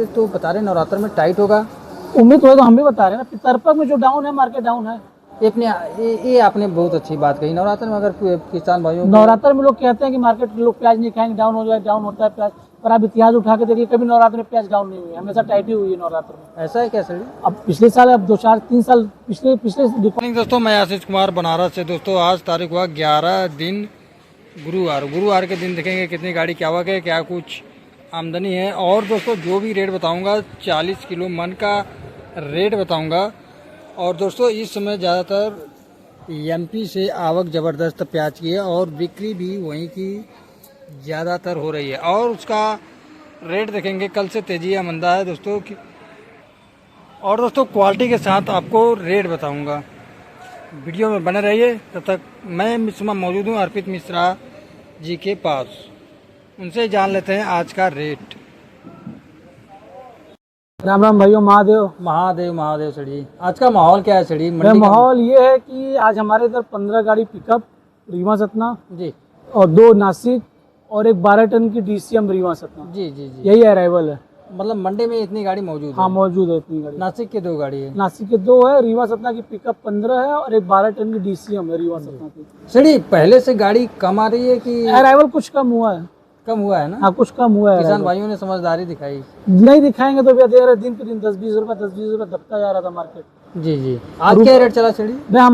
तो बता रहे नवरात्र में टाइट होगा। उम्मीद तो है, तो हम भी बता रहे हैं ना, पितरपक में जो डाउन है, मार्केट डाउन है। ये आपने बहुत अच्छी बात कही। नवरात्र में अगर किसान भाइयों नवरात्र में लोग कहते हैं कि मार्केट लोग प्याज नहीं खाएंगे, डाउन हो जाए, डाउन होता है प्याज, पर आप इतिहास उठा के देखिए, कभी नवरात्र में प्याज डाउन नहीं हुई, हमेशा टाइट ही हुई है नवरात्र में। ऐसा है क्या सर? अब पिछले साल, अब 2-4-3 साल पिछले दोस्तों, मैं आशीष कुमार बनारस से। दोस्तों, आज तारीख हुआ 11 दिन गुरुवार के दिन देखेंगे कितनी गाड़ी क्या हुआ, क्या कुछ आमदनी है। और दोस्तों, जो भी रेट बताऊंगा 40 किलो मन का रेट बताऊंगा। और दोस्तों, इस समय ज़्यादातर एमपी से आवक ज़बरदस्त प्याज की है और बिक्री भी वहीं की ज़्यादातर हो रही है। और उसका रेट देखेंगे, कल से तेजी या मंदा है दोस्तों की। और दोस्तों, क्वालिटी के साथ आपको रेट बताऊंगा, वीडियो में बने रहिए। तब तक मैं मिश्रा मौजूद हूँ अर्पित मिश्रा जी के पास, उनसे जान लेते हैं आज का रेट। राम राम भाइयों, महादेव महादेव सड़ी। आज का माहौल क्या है सड़ी? माहौल ये है कि आज हमारे इधर 15 गाड़ी पिकअप रीवा सतना जी, और 2 नासिक और एक 12 टन की डीसीएम रीवा सतना। जी जी जी, यही अराइवल है। मतलब मंडी में इतनी गाड़ी मौजूद हाँ, है? मौजूद है इतनी गाड़ी। नासिक के 2 गाड़ी है? नासिक के 2 है, रीवा सतना की पिकअप 15 है और एक 12 टन की डीसीएम है रीवा सतना की। सड़ी पहले से गाड़ी कम आ रही है कि अराइवल कुछ कम हुआ है? कम हुआ है ना। हाँ, कुछ कम हुआ है। किसान भाइयों ने समझदारी दिखाई। नहीं दिखाएंगे तो भैया दे रहे, दिन पे दिन 10-20 रुपये दबता जा रहा था मार्केट। जी जी, आज क्या रेट चला सड़ी? भैया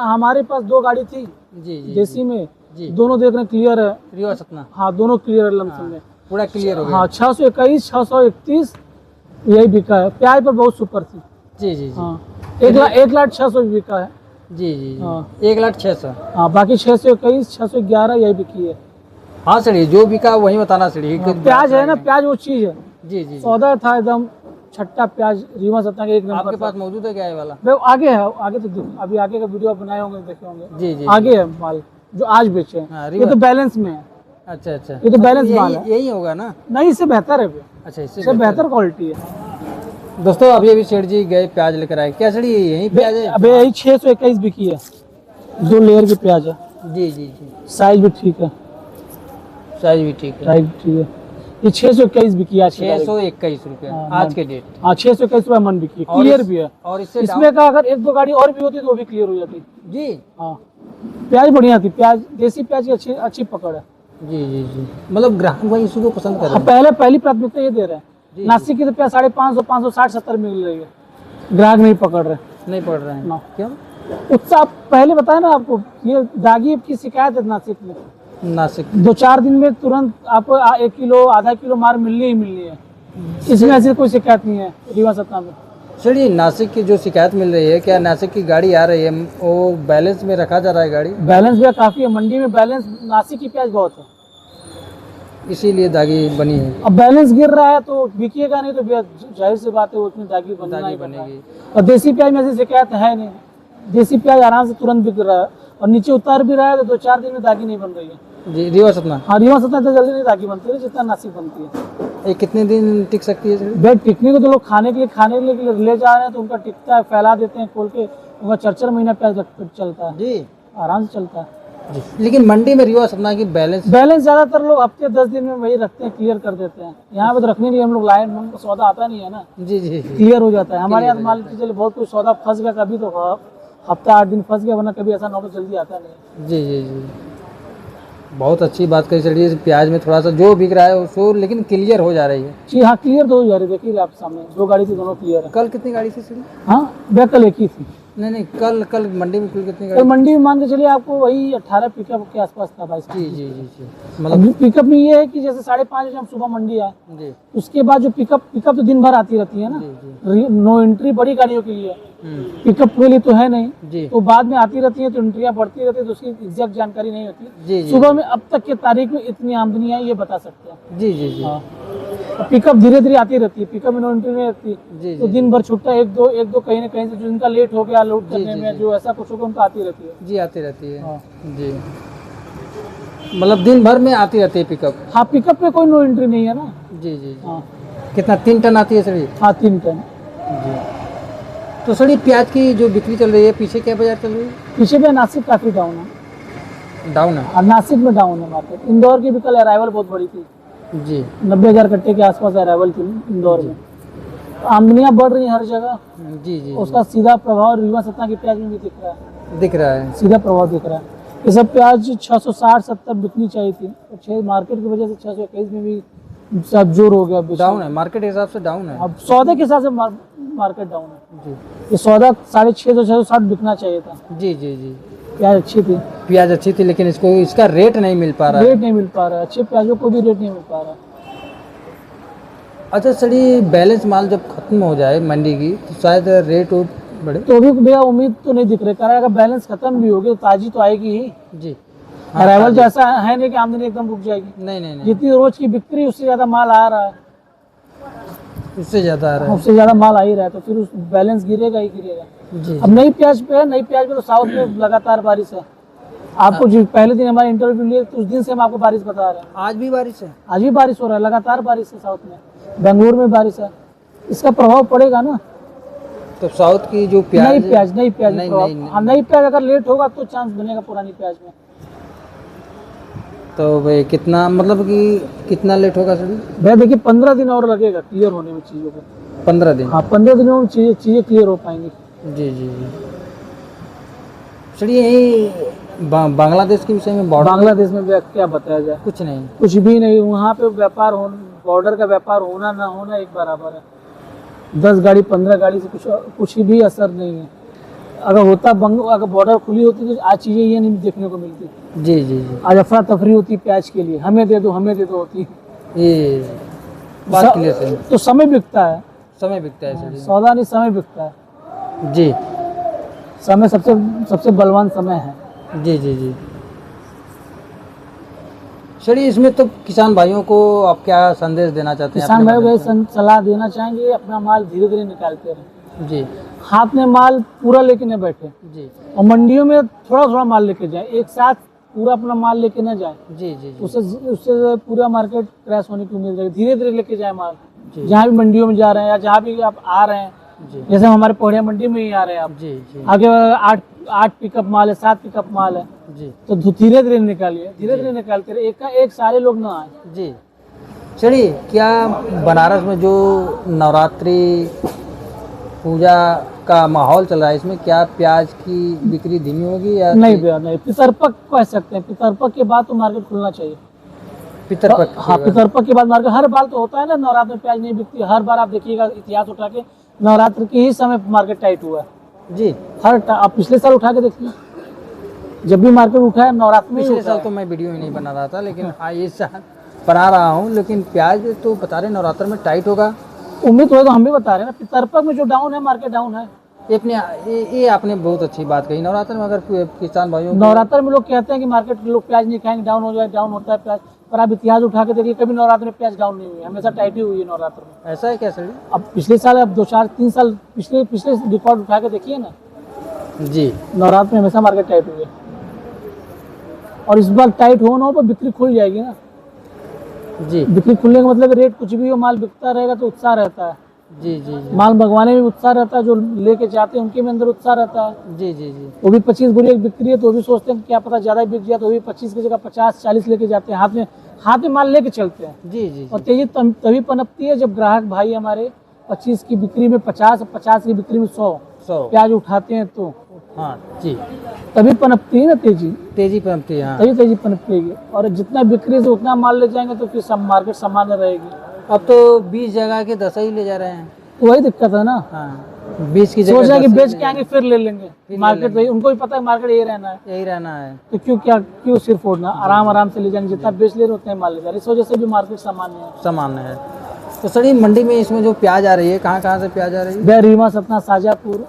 हमारे पास 2 गाड़ी थी जी जी देसी में जी, दोनों देख रहे क्लियर है। रीवा सतना? हाँ, दोनों क्लियर है लमसम में, पूरा क्लियर हो गया। हाँ, 621, 631 यही बिका है। प्याज पर बहुत सुपर थी। जी जी जी, हाँ, 1,06,000 बिका है। जी जी जी, हाँ। 1,06,000। हाँ, बाकी 621, 611 यही बिकी है। हाँ सड़ी, जो बिका वही बताना सड़ी। हाँ, प्याज है ना, प्याज वो चीज है। जी जी, सौदा था एकदम छट्टा प्याज रीवा सतना के 1 नंबर। आपके पास मौजूद है क्या ये वाला? भाई आगे है, आगे तो अभी आगे का वीडियो बनाए होंगे, देखे होंगे। जी जी, आगे है माल जो आज बेचे हैं। हाँ, ये तो बैलेंस में है। अच्छा अच्छा, ये तो बैलेंस माल है। यही होगा ना? नहीं, इससे बेहतर है भैया, अच्छा, इससे बेहतर क्वालिटी है। दोस्तों, अभी सेठ जी गए प्याज लेकर आए। क्या सड़ी यही प्याज है? अबे यही 621 बिकी है, 2 लेयर की प्याज है। जी जी जी, साइज भी ठीक है, साइज भी ठीक है। साइज ठीक है। ये 621 बिकी है, 621 रुपये आज के डेट। हाँ, 621 रुपये मन बिकी है, क्लियर भी है। और इसमें का अगर 1-2 गाड़ी और भी होती तो वो भी क्लियर हो जाती जी। हाँ, प्याज बढ़िया थी, प्याज देसी प्याज की अच्छी पकड़ है। जी जी जी, मतलब ग्राहक भाई इसी को पसंद कर रहे हाँ, पहली प्राथमिकता ये दे रहे हैं। नासिक की तो प्याज 550, 560-70 मिल रही है, ग्राहक नहीं पकड़ रहे, नहीं पड़ रहे हैं ना। क्यों? उत्साह पहले बताया ना आपको, ये दागी की शिकायत है नासिक में। नासिक 2-4 दिन में तुरंत आपको 1 किलो, आधा किलो मार मिलनी ही मिलनी है। इसमें ऐसी कोई शिकायत नहीं है रीवा सतना में। चलिए, नासिक की जो शिकायत मिल रही है, क्या नासिक की गाड़ी आ रही है वो बैलेंस में रखा जा रहा है गाड़ी? बैलेंस भी काफी है मंडी में, बैलेंस नासिक की प्याज बहुत है, इसीलिए दागी बनी है। अब बैलेंस गिर रहा है तो बिकेगा नहीं, तो भैया जाहिर सी बात है उसमें दागी बनना ही बनेगी। और देसी प्याज में ऐसी शिकायत है नहीं, देसी प्याज आराम से तुरंत बिक रहा है और नीचे उतार भी रहा है, तो 2-4 दिन में दागी नहीं बन रही है। जी, रीवा सतना? हाँ, रीवा सतना तो जल्दी नहीं दागी बनती है जितना नासिक बनती है। ये कितने दिन टिक सकती है? बेड टिकने को तो लोग खाने के लिए ले जा रहे हैं, तो उनका टिकता है, फैला देते हैं खोल के, उनका 4-4 महीना प्याज चलता है जी, आराम से चलता है जी। लेकिन मंडी में रीवा सतना की बैलेंस ज्यादातर लोग हफ्ते 10 दिन में वही रखते हैं, क्लियर कर देते हैं। यहाँ पे तो रखने नहीं, हम लोग लाए, हमको सौदा आता नहीं है ना। जी जी जी, क्लियर हो जाता है हमारे यहाँ। मान लीजिए बहुत कुछ सौदा फंस गया, कभी तो हफ्ता 8 दिन फंस गया, वरना कभी ऐसा नौबत जल्दी आता नहीं। जी जी जी, बहुत अच्छी बात कही चलिए। प्याज में थोड़ा सा जो बिक रहा है उसको, लेकिन क्लियर हो जा रही है। जी हाँ, क्लियर तो हो जा रही है, देखिए आप सामने 2 गाड़ी थी, दोनों क्लियर है। कल कितनी गाड़ी थी सर? हाँ भैया, कल एक ही थी। नहीं, कल मंडी में कुल कितनी कल गाड़ी? मंडी में मान के चलिए आपको वही 18 पिकअप के आसपास था, 22। जी जी जी जी, मतलब पिकअप में ये है कि जैसे 5:30 बजे हम सुबह मंडी आए, जी उसके बाद जो पिकअप तो दिन भर आती रहती है ना। जी जी, नो एंट्री बड़ी गाड़ियों के लिए, पिकअप के लिए तो है नहीं जी तो बाद में आती रहती है, तो एंट्रियाँ बढ़ती रहती है, तो उसकी एग्जैक्ट जानकारी नहीं होती। जी जी, सुबह में अब तक के तारीख में इतनी आमदनी आई, ये बता सकते हैं। जी जी जी, हाँ, पिकअप धीरे धीरे आती रहती है, पिकअप में नो एंट्री नहीं रहती, जी तो जी दिन भर छुट्टा एक दो कहीं ना कहीं से जो इनका लेट हो गया लोड करने में, जो ऐसा कुछ होगा उनका आती रहती है। जी, आती रहती है। हाँ। जी, मतलब दिन भर में आती रहती है पिकअप? हाँ, पिकअप में कोई नो एंट्री नहीं है ना। जी जी, हाँ कितना 3 टन आती है सर? हाँ, 3 टन। जी, तो सर प्याज की जो बिक्री चल रही है, पीछे क्या बाजार चल रही है? पीछे में नासिक काफी डाउन है, डाउन है? और नासिक में डाउन है मार्केट। इंदौर की भी कल अराइवल बहुत बड़ी थी, जी 90,000 कट्टे के आसपास अराइवल थी इंदौर में। आमदनियाँ बढ़ रही हैं हर जगह, जी जी उसका सीधा प्रभाव रीवा सतना के प्याज में भी दिख रहा है, दिख रहा है। सीधा प्रभाव दिख रहा है। ये सब प्याज 660-70 बिकनी चाहिए थी, तो मार्केट की वजह से 621 में भी सब जोर हो गया। डाउन है, मार्केट के हिसाब से डाउन है। अब सौदे के हिसाब से मार्केट डाउन है। जी ये सौदा 650-660 बिकना चाहिए था। जी जी जी प्याज अच्छी थी, प्याज अच्छी थी, लेकिन इसको इसका रेट नहीं मिल पा रहा है। रेट नहीं मिल पा रहा है, अच्छे प्याजों को भी रेट नहीं मिल पा रहा है। अच्छा सर, ये बैलेंस माल जब खत्म हो जाए मंडी की तो शायद रेट और बढ़े। तो अभी भैया उम्मीद तो नहीं दिख रही, कारण अगर बैलेंस खत्म भी होगी तो ताजी तो आएगी ही। जी अराइवल तो ऐसा है नहीं कि आमदनी एकदम रुक जाएगी। नहीं नहीं नहीं, जितनी रोज की बिक्री उससे ज्यादा माल आ रहा है, उससे ज़्यादा आ रहा उससे ज्यादा माल आ ही रहा है, तो फिर उस बैलेंस गिरेगा ही गिरेगा। है। जी अब नई प्याज पे है, नई प्याज पे तो साउथ में लगातार बारिश है। आपको जो पहले दिन हमारे इंटरव्यू लिए तो उस दिन से हम आपको बारिश बता रहे हैं। आज भी बारिश है। आज भी बारिश हो रहा है, लगातार बारिश है साउथ में, बेंगलुरु में बारिश है। इसका प्रभाव पड़ेगा ना। तो साउथ की जो प्याज नई प्याज नहीं, प्रभाव। नहीं, हाँ, नई प्याज अगर लेट होगा तो चांस बनेगा पुरानी प्याज में। तो भाई कितना, मतलब कि कितना लेट होगा सर? भैया देखिए 15 दिन और लगेगा क्लियर होने में चीज़ों को। 15 दिन। हाँ 15 दिनों में चीज़ें क्लियर हो पाएंगी। जी जी जी सर, यही बांग्लादेश के विषय में बॉर्डर बांग्लादेश में भैया क्या बताया जाए, कुछ नहीं। कुछ भी नहीं। वहाँ पे व्यापार हो, बॉर्डर का व्यापार होना ना होना एक बराबर है। 10 गाड़ी 15 गाड़ी से कुछ भी असर नहीं है। अगर होता अगर बॉर्डर खुली होती तो आज चीज़ें ये नहीं देखने को मिलती। जी जी जी आज अफरा तफरी होती प्याज के लिए, हमें दे दो होती। ये बात क्लियर है। तो समय बिकता है, समय बिकता है सर। सौदा नहीं समय बिकता है। जी समय सबसे बलवान समय है। जी जी जी चलिए, इसमें तो किसान भाइयों को आप क्या संदेश देना चाहते हैं? किसान अपने भाइयों माध्यम को सलाह देना चाहेंगे, अपना माल धीरे धीरे निकालते रहे। से? जी हाथ में माल पूरा लेके न बैठे, जी और मंडियों में थोड़ा थोड़ा माल लेके जाए, एक साथ पूरा अपना माल लेके न जाए। जी जी जी उससे पूरा मार्केट क्रैश होने की उम्मीद रहेगी। धीरे धीरे लेके जाए माल, जी। जहाँ भी मंडियों में जा रहे हैं या जहाँ भी आप आ रहे हैं। जी जैसे हमारे पोहरिया मंडी में ही आ रहे हैं आप, जी जी आगे 8 पिकअप माल है, 7 पिकअप माल है, जी तो धीरे धीरे निकालिए, धीरे धीरे निकालते रहे, एक का एक सारे लोग ना आए। जी चलिए, क्या बनारस में जो नवरात्रि पूजा का माहौल चल रहा है, इसमें क्या प्याज की बिक्री धीमी होगी या नहीं भैया नहीं, पितरपक कह सकते हैं, पितरपक के बाद तो मार्केट खुलना चाहिए। पितरपक? हाँ पितरपक के बाद मार्केट, हर बार तो होता है ना, नवरात्र में प्याज नहीं बिकती। हर बार आप देखिएगा इतिहास उठा के, नवरात्र के ही समय मार्केट टाइट हुआ है। जी आप पिछले साल उठा के देखिए, जब भी मार्केट उठा है नवरात्र में ही पिछले उठा साल है। तो मैं वीडियो ही नहीं बना रहा था, लेकिन इस साल बना रहा हूँ। लेकिन प्याज तो बता रहे नवरात्र में टाइट होगा। उम्मीद हो तो हम भी बता रहे हैं ना, पितरपक में जो डाउन है मार्केट डाउन है। ये आपने बहुत अच्छी बात कही। नवरात्र में अगर किसान भाइयों को, नवरात्र में लोग कहते हैं कि मार्केट लोग प्याज नहीं खाएंगे, डाउन हो जाए, डाउन होता है प्याज, पर आप इतिहास उठा के देखिए, कभी नवरात्र में प्याज डाउन नहीं हुई, हमेशा टाइट ही हुई है नवरात्र में। ऐसा है क्या सर? अब पिछले साल, अब 2-4-3 साल पिछले रिकॉर्ड उठा के देखिए ना, जी नवरात्र में हमेशा मार्केट टाइट हुई है। और इस बार टाइट हो ना हो तो बिक्री खुल जाएगी ना। जी बिक्री खुलने का मतलब रेट कुछ भी हो, माल बिकता रहेगा तो उत्साह रहता है। जी जी जी माल मंगवाने में उत्साह रहता है, जो लेके जाते हैं उनके में अंदर उत्साह रहता है। जी जी जी वो भी 25 बोरी एक बिक्री है तो वो भी सोचते हैं क्या पता ज़्यादा बिक जाए, तो वो भी 25 की जगह 50-40 लेके जाते हैं, हाथ में माल लेके चलते हैं। जी जी और तेजी तभी पनपती है जब ग्राहक भाई हमारे 25 की बिक्री में 50 की बिक्री में 100 प्याज उठाते हैं, तो हाँ जी, तभी पनपती है ना तेजी पनपती है। हाँ। तभी तेजी पनपेगी। और जितना बिक्री से उतना माल ले जाएंगे तो फिर सब मार्केट सामान्य रहेगी। अब तो 20 जगह के 10 ही ले जा रहे हैं। तो वही दिक्कत है ना। हाँ, 20 की सोच जगह रहे हैं कि 10 बेच के आएंगे फिर ले लेंगे मार्केट, तो उनको भी पता है मार्केट यही रहना है, यही रहना है। तो क्यों सिर फोड़ना, आराम से ले जाएंगे, जितना बेच ले रहे उतना ही माल ले जा रहे। इस वजह से भी मार्केट सामान्य है। तो सर, ये मंडी में इसमें जो प्याज आ रही है, कहाँ से प्याज आ रही है? रीवा, सतना, शाजापुर,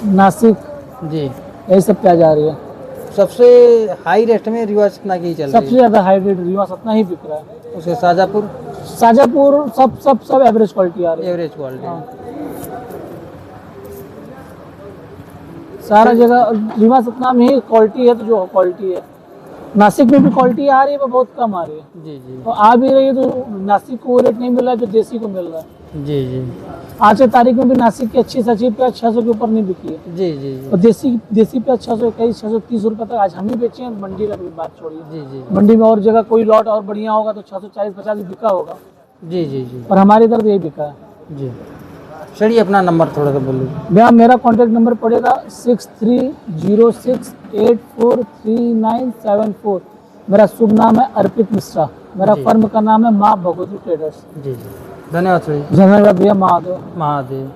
नासिक, जी, यही सब प्याज आ रही है। सबसे हाई रेट में रीवा सतना की चल रही सबसे ज्यादा हाइब्रिड रीवा सतना ही बिक रहा है। उसके शाजापुर सब एवरेज क्वालिटी आ रही है। Average quality. हाँ। सारा जगह रीवा सतना में ही क्वालिटी है, तो जो क्वालिटी है नासिक में भी क्वालिटी आ रही है, वो बहुत कम आ रही है। जी जी तो आ भी रही है, तो नासिक को वो रेट नहीं मिल रहा है जो देसी को मिल रहा है। जी जी आज की तारीख में भी नासिक की अच्छी सची प्याज 600 के ऊपर नहीं बिकी है। जी जी जी और देसी प्याज 621 630 रुपए तक आज हम ही बेचे हैं। मंडी का भी बात छोड़िए, जी जी मंडी में और जगह कोई लॉट और बढ़िया होगा तो 640-50 भी बिका होगा, जी जी जी और हमारे इधर तो यही बिका है। जी। चलिए अपना नंबर थोड़ा सा बोलिए। भैया मेरा कॉन्टैक्ट नंबर पड़ेगा 6306843974। मेरा शुभ नाम है अर्पित मिश्रा। मेरा जी। फर्म का नाम है माँ भगवती ट्रेडर्स। जी जी, धन्यवाद सर। धन्यवाद भैया। महादेव। महादेव।